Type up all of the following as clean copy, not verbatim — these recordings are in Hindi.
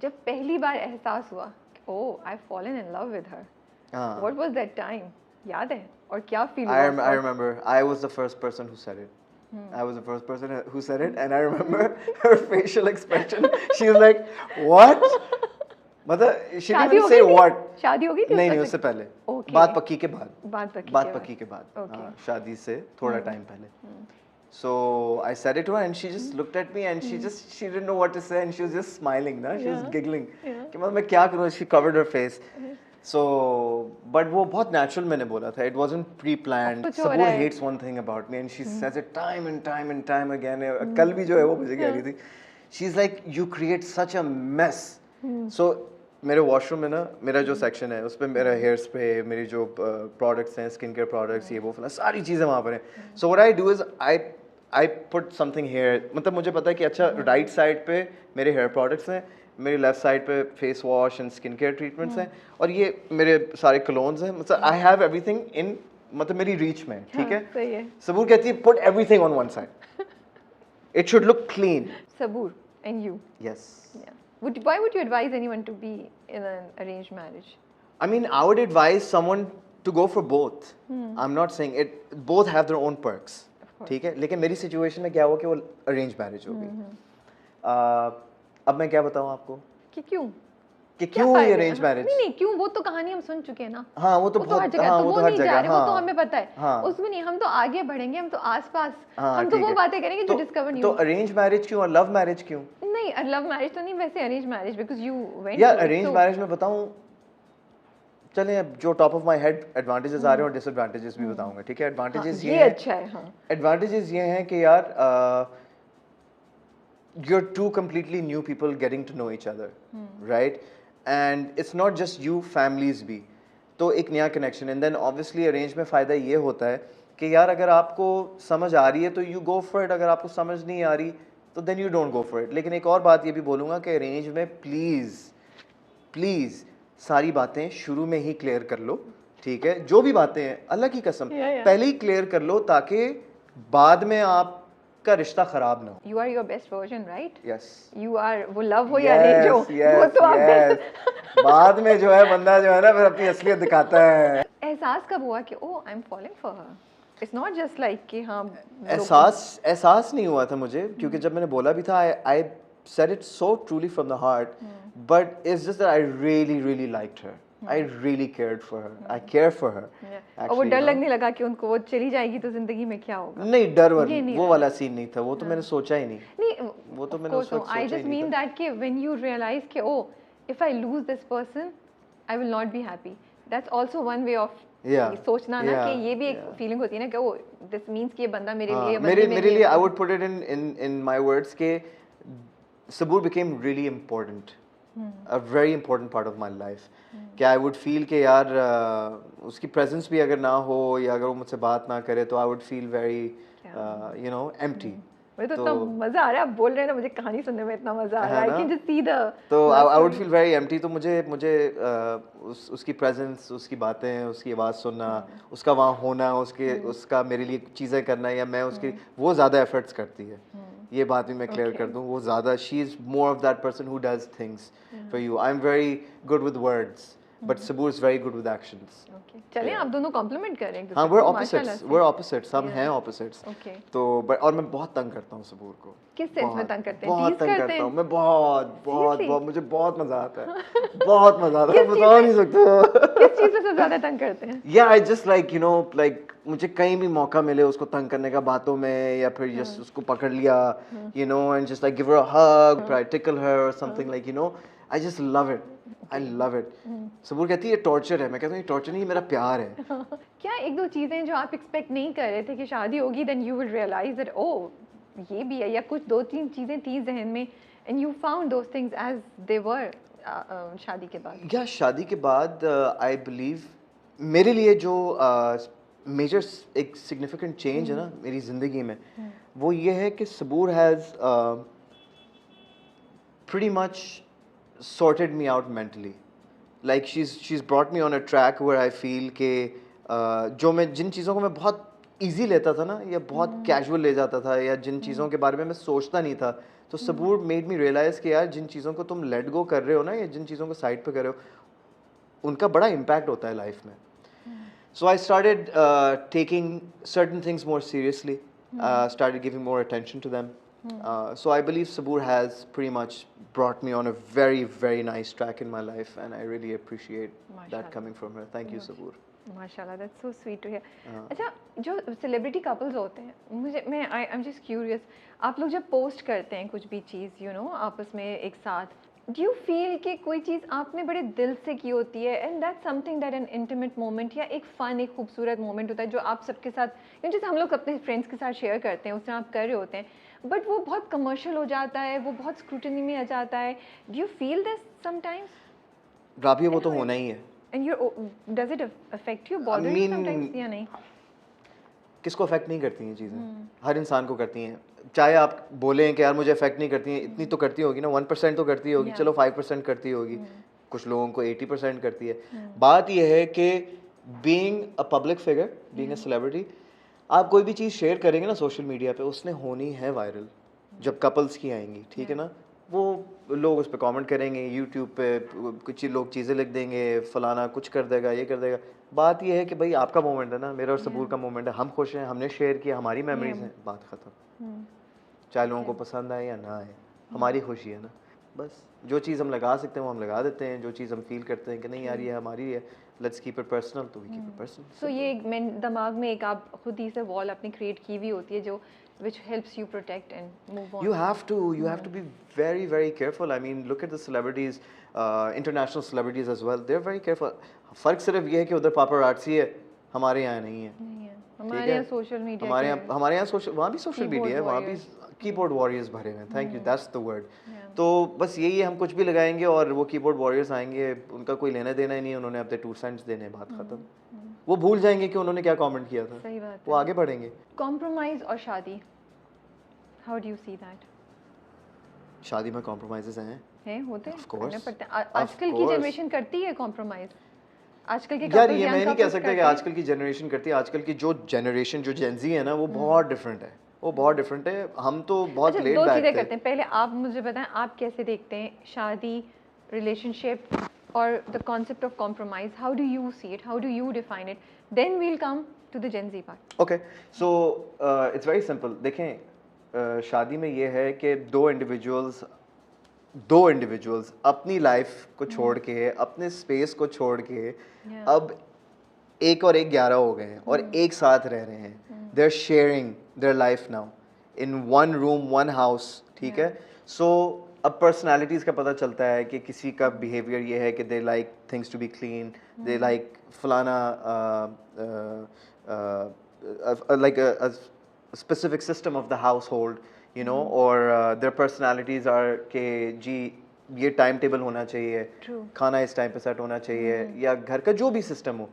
जब पहली बार एहसास हुआ oh I fallen in love with her, what was that time? याद है? और क्या फील हुआ? I remember. I was the first person who said it. I was the first person who said it, and I remember her facial expression. She was like, "What?" मतलब she didn't even say what. शादी हो गई थी? नहीं, उससे पहले. Okay. बात पक्की के बाद. बात पक्की के बाद. हाँ, शादी से थोड़ा टाइम पहले. So I said it to her, and she just looked at me, and she didn't know what to say, and she was just smiling, ना? She was giggling. कि मतलब मैं क्या करूँ? She covered her face. So, but वो बहुत natural मैंने बोला था. It wasn't pre-planned. Sabur hates one thing about me, and she says it time and time again. कल भी जो है वो मुझे कह रही थी. She's like, you create such a mess. So मेरे वॉशरूम में ना मेरा जो सेक्शन है उस पर मेरा हेयर स्प्रे, मेरी जो प्रोडक्ट्स हैं, स्किन केयर प्रोडक्ट्स, ये वो फला सारी चीज़ें वहाँ पर हैं. So what I do is I put something here. मतलब मुझे पता है कि अच्छा राइट साइड पे मेरे हेयर प्रोडक्ट्स हैं, मेरी लेफ्ट साइड पे face wash and skin care treatments हैं, और ये मेरे सारे क्लोन्स हैं. मतलब आई हैव एवरीथिंग इन, मतलब मेरी रीच में. ठीक है, सही है. सबूर कहती है put everything on one side, it should look clean. Saboor and you. Yes. Why would you advise anyone to be in an arranged marriage? I mean, I would advise someone to go for both. I'm not saying it. Both have their own perks. ठीक है, लेकिन मेरी सिचुएशन में क्या हुआ कि वो अरेंज मैरिज हो गई. अब मैं क्या बताऊँ आपको कि क्यों ये अरेंज मैरिज? नहीं क्यों, वो तो कहानी हम सुन चुके हैं ना. हाँ, वो तो बहुत, हाँ, वो तो हर जगह, वो तो हमें पता है. हाँ. उसमें नहीं, हम तो आगे बढ़ेंगे, हम तो आसपास, हाँ, हम तो वो बातें करेंगे जो डिस्कवर नहीं. तो अरेंज मैरिज क्यों और लव मैरिज क्यों? नहीं, लव मैरिज तो नहीं, वैसे arrange marriage, because you went. या अरेंज मैरिज में बताऊं, चलें अब जो top of my head advantages आ रहे हैं और डिसएडवांटेजेस भी बताऊंगा. ठीक है, एडवांटेजेस ये अच्छा है. हाँ, एडवांटेजेस ये हैं कि यार you're two completely new people getting to know each other, right? And it's not just you, families भी, तो एक नया connection. And then obviously arrange में फ़ायदा ये होता है कि यार अगर आपको समझ आ रही है तो यू गो फॉर इट, अगर आपको समझ नहीं आ रही तो then you don't go for it. लेकिन एक और बात ये भी बोलूँगा कि अरेंज में प्लीज़ सारी बातें शुरू में ही क्लियर कर लो. ठीक है, जो भी बातें हैं अल्लाह की कसम पहले ही क्लियर कर लो ताकि बाद में आपका रिश्ता खराब ना हो. You are your best version, right? Yes. You are, वो लव हो या अरेंज हो, वो तो आप बाद में जो है बंदा जो है ना फिर अपनी असलियत दिखाता है. एहसास कब हुआ कि oh I am falling for her? It's not just like कि हाँ, एहसास नहीं हुआ था मुझे, क्योंकि जब मैंने बोला भी था आई said it so truly from the heart, but it's just that I really liked her. I really cared for her. I care for her. और वो डर लगने लगा कि उनको वो चली जाएगी तो जिंदगी में क्या होगा. नहीं, डर वो वाला सीन नहीं था, वो तो मैंने सोचा ही नहीं. नहीं, वो तो मैंने उस वक्त सोचा ही नहीं. I just mean that कि when you realize कि oh, if I lose this person, I will not be happy. That's also one way of सोचना ना कि ये भी एक फीलिंग होती है ना कि oh, this means कि ये बंदा मेरे लिए मेरे लिए I would put it in my words के Sabur became really important, a very important part of my life. कि I would feel कि यार उसकी presence भी अगर ना हो या अगर वो मुझसे बात ना करे तो I would feel very empty. मुझे तो इतना मजा आ रहा है, आप बोल रहे हैं ना, मुझे कहानी सुनने में इतना मजा आ रहा है. I can just see the. तो I would feel very empty. तो मुझे उसकी presence, उसकी बातें, उसकी आवाज़ सुनना, उसका वहाँ होना, उसका मेरे लिए चीज़ें करना या मैं उसकी, वो ज़्यादा efforts करती है. ये बात भी मैं क्लियर कर दूँ, वो ज़्यादा she is more of that person who does things for you. I'm very good with words, but Sabur is very good with actions. Okay. चलें आप दोनों कॉम्प्लीमेंट करें. हाँ, we're opposites, हम हैं opposites. Okay. तो और मैं बहुत तंग करता हूँ सबूर को. किस सेंस में तंग करते हैं? बहुत तंग करता हूँ मैं, बहुत मुझे बहुत मजा आता है. बहुत मजा आता है, बता नहीं सकता. किस चीज़ से ज़्यादा तंग करते हैं? Yeah, I just like मुझे कहीं भी मौका मिले उसको तंग करने का, बातों में या फिर just उसको पकड़ लिया, and just like give her a hug, try to tickle her or something, like I just love it. I love it. सबूर कहती है ये टॉर्चर है, मैं कहता हूँ ये टॉर्चर नहीं, ये मेरा प्यार है. क्या एक दो चीजें जो आप एक्सपेक्ट नहीं कर रहे थे कि शादी होगी, then you will realize that oh ये भी है, या कुछ दो तीन चीजें थी जहन में and you found those things as they were शादी के बाद? या शादी के बाद I believe मेरे लिए जो मेजर एक सिग्निफिकेंट चेंज है ना मेरी ज़िंदगी में, वो ये है कि सबूर has pretty much sorted me out mentally. Like she's brought me on a track where I feel कि जिन चीज़ों को मैं बहुत easy लेता था ना, या बहुत casual ले जाता था, या जिन चीज़ों के बारे में मैं सोचता नहीं था, तो सबूर मेड मी रियलाइज कि यार जिन चीज़ों को तुम लेट गो कर रहे हो ना, या जिन चीज़ों को साइड पे कर रहे हो, उनका बड़ा इम्पैक्ट होता है लाइफ में. So I started taking certain things more seriously. Started giving more attention to them. So I believe Sabur has pretty much brought me on a very, very nice track in my life, and I really appreciate that coming from her. Thank you, Sabur. माशाल्लाह, that's so sweet to hear. अच्छा, जो सेलिब्रिटी कपल्स होते हैं, आई एम जस्ट क्यूरियस, आप लोग जब पोस्ट करते हैं कुछ भी चीज़, यू नो, आपस में एक साथ, डू यू फील कि कोई चीज़ आपने बड़े दिल से की होती है, and that something that N intimate moment, या एक फ़न, एक खूबसूरत मोमेंट होता है जो आप सबके साथ, जैसे हम लोग अपने फ्रेंड्स के साथ शेयर करते हैं, उस तरह आप कर रहे होते हैं, बट वो बहुत कमर्शियल हो जाता है, वो बहुत स्क्रूटनी में आ जाता है. Do you feel this sometimes? Rabia, वो तो होना ही है. And does it affect you, bother you sometimes या नहीं? किसको अफेक्ट नहीं करती हैं चीज़ें? हर इंसान को करती हैं. चाहे आप बोलें कि यार मुझे अफेक्ट नहीं करती हैं, इतनी तो करती होगी ना, 1% तो करती होगी, चलो 5% करती होगी, कुछ लोगों को 80% करती है. बात यह है कि being a public figure, being a celebrity, आप कोई भी चीज़ शेयर करेंगे ना सोशल मीडिया पे, उसने होनी है वायरल. जब कपल्स की आएंगी, ठीक है ना, वो लोग उस पर कमेंट करेंगे, यूट्यूब पे कुछ लोग चीज़ें लिख देंगे, फलाना कुछ कर देगा, ये कर देगा. बात ये है कि भाई आपका मोमेंट है ना, मेरा और सबूर का मोमेंट है, हम खुश हैं, हमने शेयर किया, हमारी मेमोरीज हैं, बात ख़त्म. चाहे लोगों को पसंद आए या ना आए, हमारी खुशी है ना. बस जो चीज़ हम लगा सकते हैं वो हम लगा देते हैं, जो चीज़ हम फील करते हैं कि नहीं यार ये हमारी है, लेट्स कीप इट पर्सनल, तो वी कीप इट पर्सनल. सो ये दिमाग में एक आप खुद ही से वॉल अपनी क्रिएट की हुई होती है जो which helps you protect and move on. You have to be very, very careful. I mean, look at the celebrities, international celebrities as well. They're very careful. फ़र्क सिर्फ ये है कि उधर paparazzi है, हमारे यहाँ नहीं है. हमारे यहाँ सोशल मीडिया, हमारे यहाँ सोशल, वहाँ भी सोशल मीडिया है, वहाँ भी कीबोर्ड वॉरियर्स भरे हुए हैं. Thank you, that's the word. तो बस यही है, हम कुछ भी लगाएंगे और वो कीबोर्ड वॉरियर्स आएंगे, उनका कोई लेना देना ही नहीं है, उन्होंने अपने 2 सेंट्स देने, बात खत्म. वो भूल जाएंगे कि उन्होंने क्या कमेंट किया था. सही बात, वो आगे बढ़ेंगे. कॉम्प्रोमाइज और शादी, how do you see that? शादी में कॉम्प्रोमाइजेस हैं, होते हैं, करने पड़ते हैं. आजकल की जनरेशन करती है कॉम्प्रोमाइज. आजकल के यार ये मैं नहीं कह सकता कि आजकल की जनरेशन करती है. आजकल की जो जनरेशन, जो जेन ज़ी है ना, वो बहुत डिफरेंट है, वो बहुत डिफरेंट है. हम तो बहुत लेट बैक थे. 2 चीज़ें करते हैं. पहले आप मुझे बताएं, आप कैसे देखते हैं शादी, रिलेशनशिप और the concept of compromise? How do you see it, how do you define it? Then we'll come to the gen Z part. Okay, so it's very simple. देखें, शादी में ये है कि दो इंडिविजुअल्स अपनी लाइफ को छोड़ के, अपने स्पेस को छोड़ के, अब 1 और 1 11 हो गए हैं और एक साथ रह रहे हैं. They are sharing their life now in 1 room 1 house. ठीक है. सो अब पर्सनालिटीज़ का पता चलता है कि किसी का बिहेवियर ये है कि they like things to be clean, they like फलाना like specific system of the household, you know, or their personalities are के जी ये टाइम टेबल होना चाहिए, खाना इस टाइम पे सेट होना चाहिए, या घर का जो भी सिस्टम हो.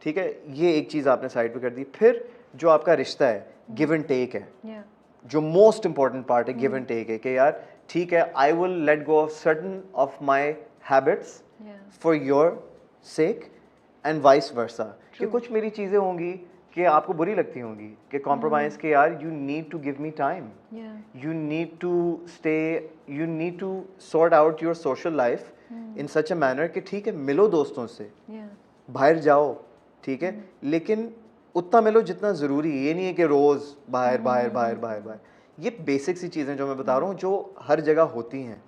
ठीक है, ये एक चीज़ आपने साइड पे कर दी. फिर जो आपका रिश्ता है, गिव एंड टेक है, जो मोस्ट इम्पॉर्टेंट पार्ट है. गिव एंड टेक है कि यार ठीक है, I will let go of certain of my habits for your sake and vice versa. कि कुछ मेरी चीज़ें होंगी कि आपको बुरी लगती होंगी, कि कॉम्प्रोमाइज़ के यार you need to give me time, you need to stay, you need to sort out your social life in such a manner कि ठीक है, मिलो दोस्तों से, बाहर जाओ, ठीक है, लेकिन उतना मिलो जितना ज़रूरी. ये नहीं है कि रोज़ बाहर बाहर बाहर बाहर बाहर. ये बेसिक सी चीज़ें जो मैं बता रहा हूँ, जो हर जगह होती हैं.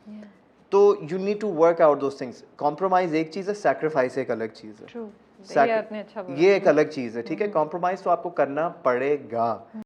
तो you need to work out those things. Compromise एक चीज़ है, सैक्रिफाइस एक अलग चीज़ है. ये आपने अच्छा बोला. ये एक अलग चीज़ है. ठीक है, कॉम्प्रोमाइज़ तो आपको करना पड़ेगा.